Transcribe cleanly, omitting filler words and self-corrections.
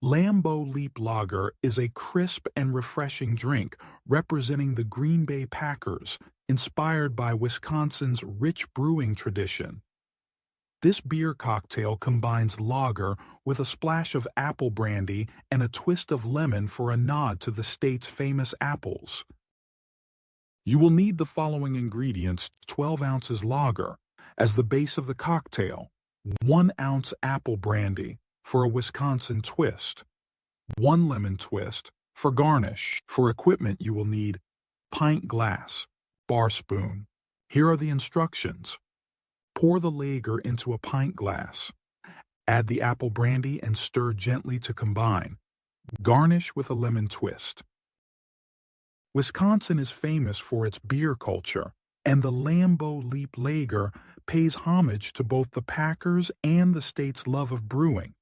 Lambeau Leap Lager is a crisp and refreshing drink representing the Green Bay Packers, inspired by Wisconsin's rich brewing tradition. This beer cocktail combines lager with a splash of apple brandy and a twist of lemon for a nod to the state's famous apples. You will need the following ingredients: 12 ounces lager as the base of the cocktail, 1 ounce apple brandy for a Wisconsin twist, 1 lemon twist for garnish. For equipment you will need pint glass, bar spoon. Here are the instructions. Pour the lager into a pint glass. Add the apple brandy and stir gently to combine. Garnish with a lemon twist. Wisconsin is famous for its beer culture, and the Lambeau Leap Lager pays homage to both the Packers and the state's love of brewing.